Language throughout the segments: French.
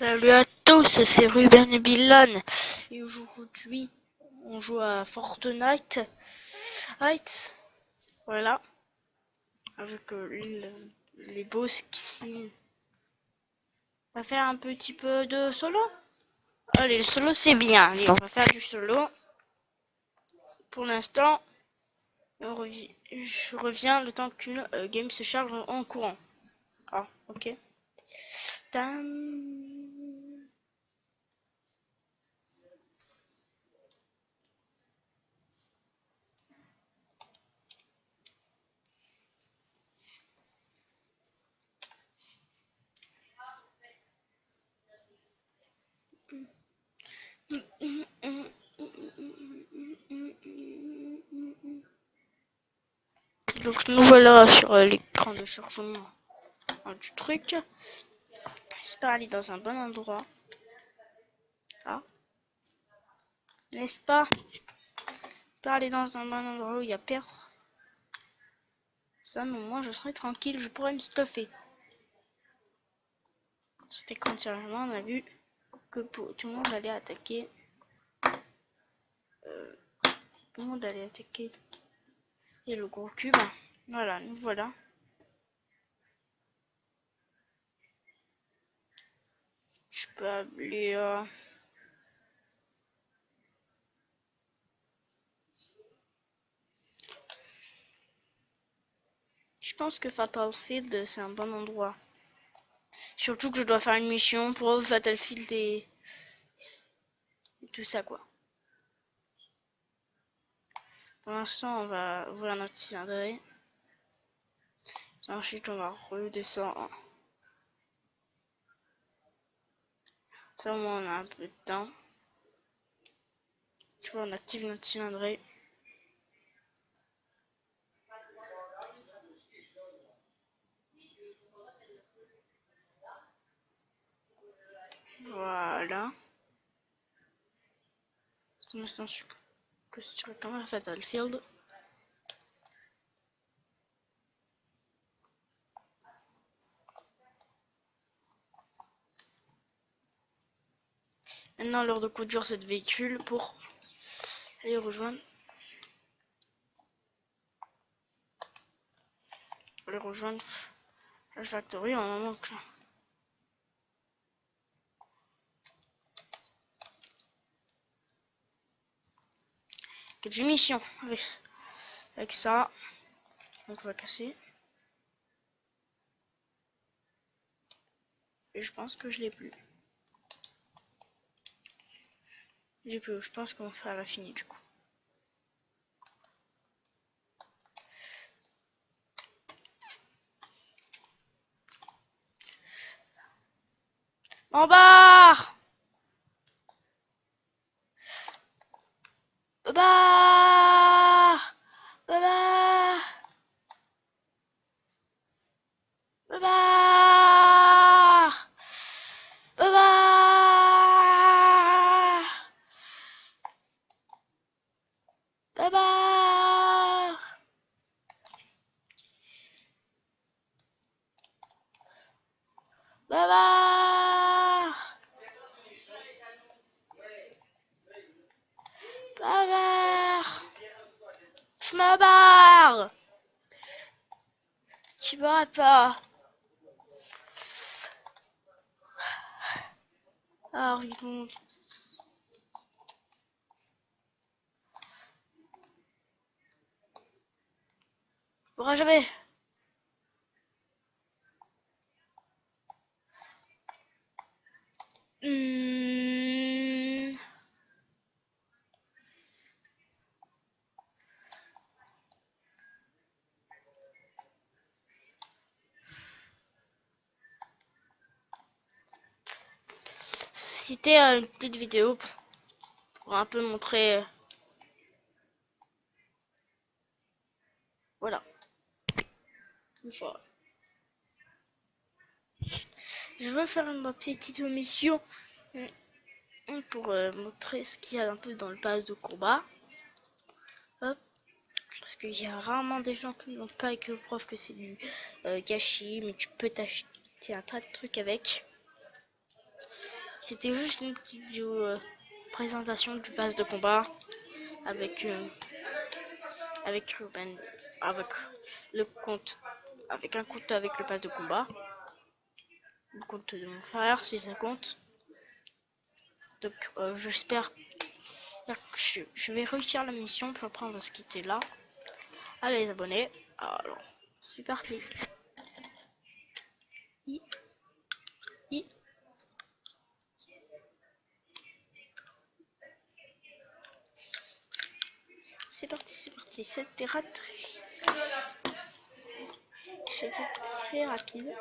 Salut à tous, c'est Ruben et Billan et aujourd'hui on joue à Fortnite Heights, voilà, avec les beaux skins. On va faire un petit peu de solo. Allez, le solo c'est bien, allez, on va faire du solo pour l'instant. Je reviens le temps qu'une game se charge en courant. Ah, ok. Tam. Donc nous voilà sur l'écran de chargement du truc. J'espère aller dans un bon endroit. Ah, n'est-ce pas? J'espère aller dans un bon endroit où il y a personne. Au moins je serai tranquille, je pourrais me stuffer. C'était comme sérieusement on a vu que tout le monde allait attaquer. Tout le monde allait attaquer. Et le gros cube. Voilà, nous voilà. Je peux appeler... Je pense que Fatal Field c'est un bon endroit. Surtout que je dois faire une mission pour Fatal Field et tout ça quoi. Pour l'instant on va ouvrir notre cylindrée. Ensuite on va redescendre. Ça au moins on a un peu de temps. Tu vois on active notre cylindrée. Voilà. Pour l'instant je suis costuré comme un Fatal Field. Maintenant l'heure de conduire cette véhicule pour aller rejoindre. Aller rejoindre la factory en moment que... Quelle mission avec ça. Donc on va casser. Et je pense que je l'ai plus. Je pense qu'on va faire la finie du coup. En barre! Barre! Barre! Barre! Barre! Barre! Barre! Barre! Je me barre! Tu vas pas. Ah, bon. Pourra jamais. C'était une petite vidéo pour un peu montrer. Voilà. Je veux faire une petite mission pour montrer ce qu'il y a un peu dans le pass de combat. Hop. Parce qu'il y a rarement des gens qui n'ont pas avec le prof que c'est du gâchis, mais tu peux t'acheter un tas de trucs avec. C'était juste une petite vidéo présentation du pass de combat avec avec le compte, avec un compte avec le pass de combat, le compte de mon frère si ça compte. Donc j'espère que je vais réussir la mission pour apprendre à se quitter là. Allez les abonnés, alors c'est parti. C'est parti, c'était très rapide.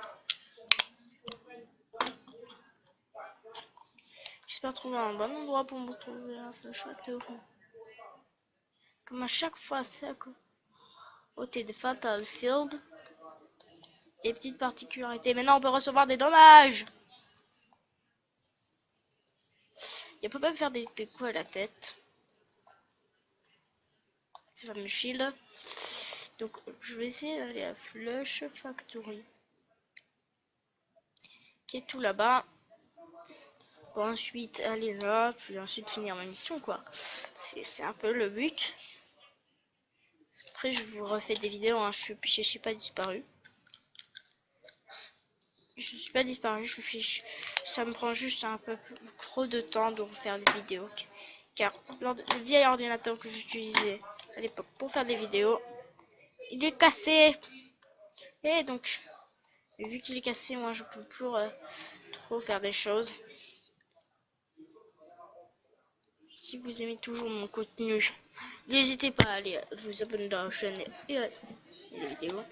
J'espère trouver un bon endroit pour me retrouver un flashback. Comme à chaque fois, c'est à côté de Fatal Field. Et petite particularité, maintenant on peut recevoir des dommages. Il peut même faire des coups à la tête. C'est fameux shield. Donc je vais essayer d'aller à Flush Factory, qui est tout là-bas. Pour ensuite aller là, puis ensuite finir ma mission quoi. C'est un peu le but. Après je vous refais des vidéos, hein. Je suis pas disparu. Je suis pas disparu, ça me prend juste un peu trop de temps de refaire des vidéos. Car le vieil ordinateur que j'utilisais à l'époque pour faire des vidéos, il est cassé. Et donc, vu qu'il est cassé, moi je peux plus trop faire des choses. Si vous aimez toujours mon contenu, n'hésitez pas à aller vous abonner dans la chaîne et à les vidéos.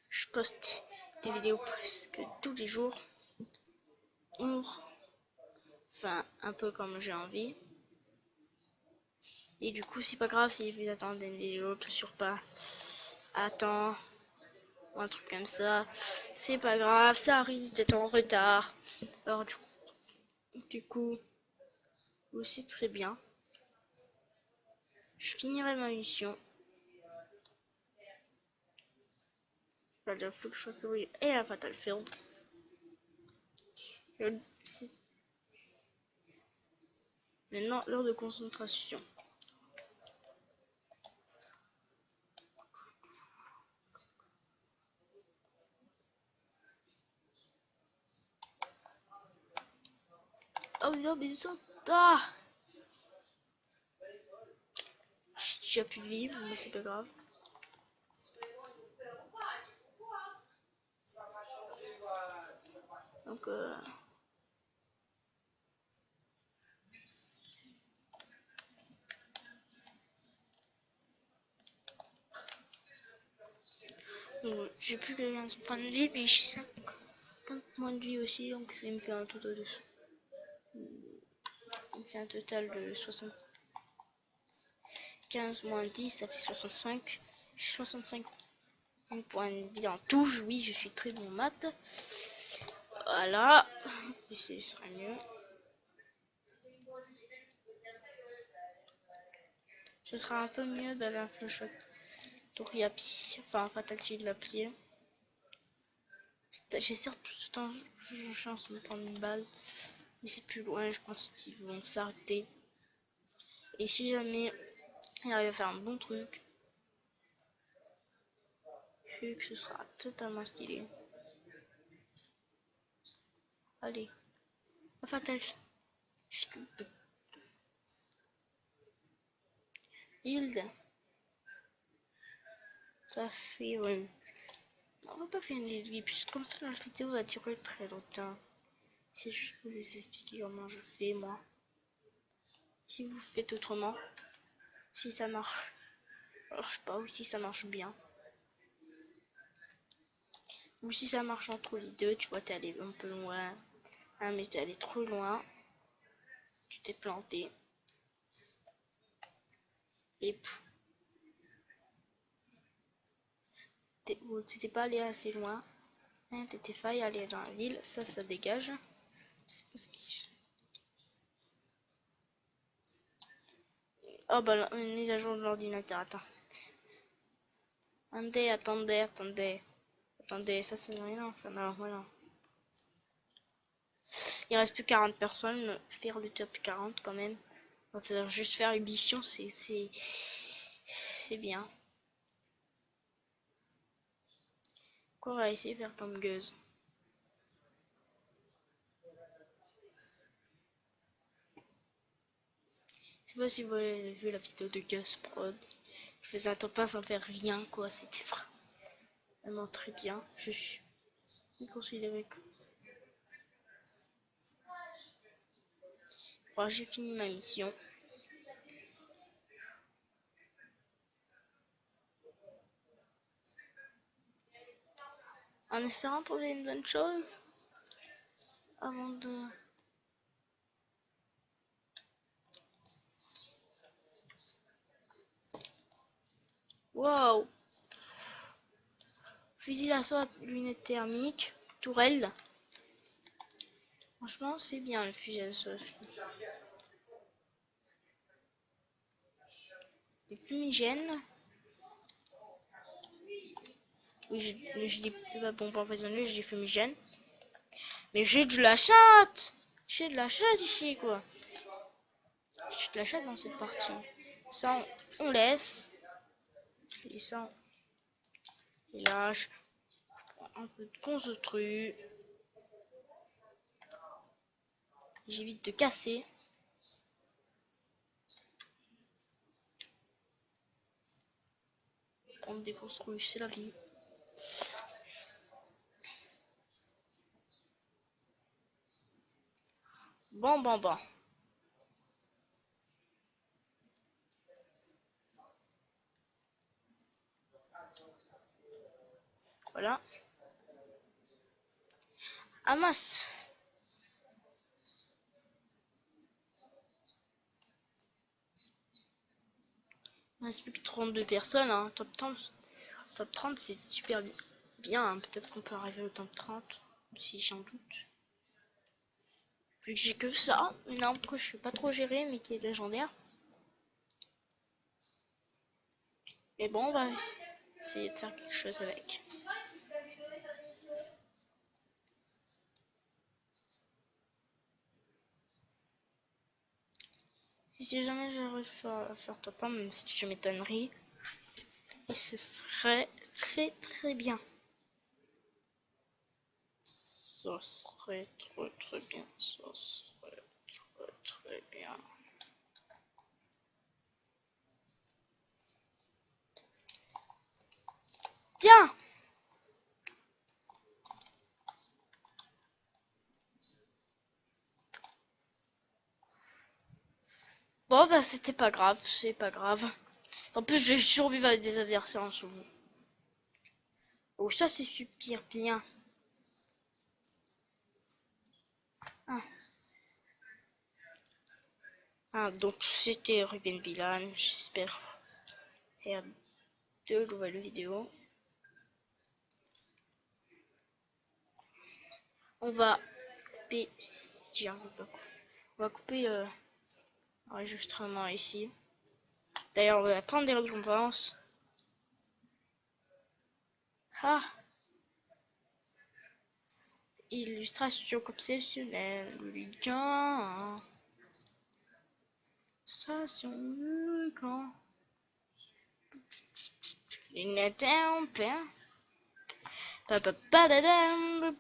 Je poste des vidéos presque tous les jours. Enfin, un peu comme j'ai envie. Et du coup, c'est pas grave si vous attendez une vidéo que sur pas attends ou un truc comme ça. C'est pas grave, ça arrive d'être en retard. Alors du coup, c'est très bien. Je finirai ma mission. La Flush Factory et à Fatal Field. C'est maintenant l'heure de concentration. Oh non, mais ça, j'ai plus de vie, mais c'est pas grave. Donc j'ai plus que 15 points de vie, mais j'ai 5 points de vie aussi, donc ça me fait un total de 75 moins 10, ça fait 65. 65 points de vie en tout. Oui, je suis très bon en maths. Voilà. Ce sera mieux. Ce sera un peu mieux d'aller un flash shot. Donc il y a enfin Fatal Field l'a plié. J'ai certes plus de temps de chance de me prendre une balle, mais c'est plus loin, je pense qu'ils vont s'arrêter. Et si jamais il arrive à faire un bon truc, vu que ce sera totalement stylé. Allez, Fatal Field. Ça fait on va pas faire une vidéo puisque comme ça la vidéo va durer très longtemps. C'est juste pour vous expliquer comment je fais moi. Si vous faites autrement, si ça marche pas ou si ça marche bien, ou si ça marche entre les deux, tu vois t'es allé un peu loin, hein, mais t'es allé trop loin, tu t'es planté et t'étais pas allé assez loin, hein, t'étais failli aller dans la ville, ça dégage. C'est pas ce qui... Oh bah une mise à jour de l'ordinateur, attends. Attendez, ça c'est rien, enfin non, voilà. Il reste plus 40 personnes. Faire le top 40 quand même. On va juste faire une mission, c'est bien. Quoi, on va essayer de faire comme Gueuse. Je sais pas si vous avez vu la vidéo de Gus Prod. Je faisais un top 1 sans faire rien, quoi. C'était vraiment très bien. Je suis considéré que... Bon, j'ai fini ma mission. En espérant trouver une bonne chose. Avant de... Wow! Fusil d'assaut, lunettes thermiques, tourelle. Franchement, c'est bien le fusil d'assaut. Des fumigènes. Oui, je dis pas bombe empoisonnée, je dis fumigène. Mais j'ai de la chatte! J'ai de la chatte ici, quoi. J'ai de la chatte dans cette partie. Ça, on laisse. Et ça, on lâche. Un peu de construit. J'évite de casser. On déconstruit, c'est la vie. Bon. Voilà. Amas. Il reste plus que 32 personnes. Hein. Top 30 c'est super bien. Hein. Peut-être qu'on peut arriver au top 30. Si j'en doute. Vu que j'ai que ça. Une arme que je sais pas trop gérer mais qui est légendaire. Mais bon, on va essayer de faire quelque chose avec. Si jamais j'arrive à faire top 1, même si je m'étonnerais, et ce serait très bien. Ça serait très bien. Ça serait très bien. Tiens! Bon, bah, c'était pas grave, c'est pas grave. En plus, j'ai survécu avec des adversaires en dessous. Oh, ça, c'est super bien. Ah. Ah, donc, c'était Ruben Villan. J'espère faire de nouvelles vidéos. On va couper. Si on va couper l'enregistrement ici. D'ailleurs, on va prendre des récompenses. Ah! Illustration exceptionnelle. Lucan. Station Lucan. Lunettes en pain. Papapadadam.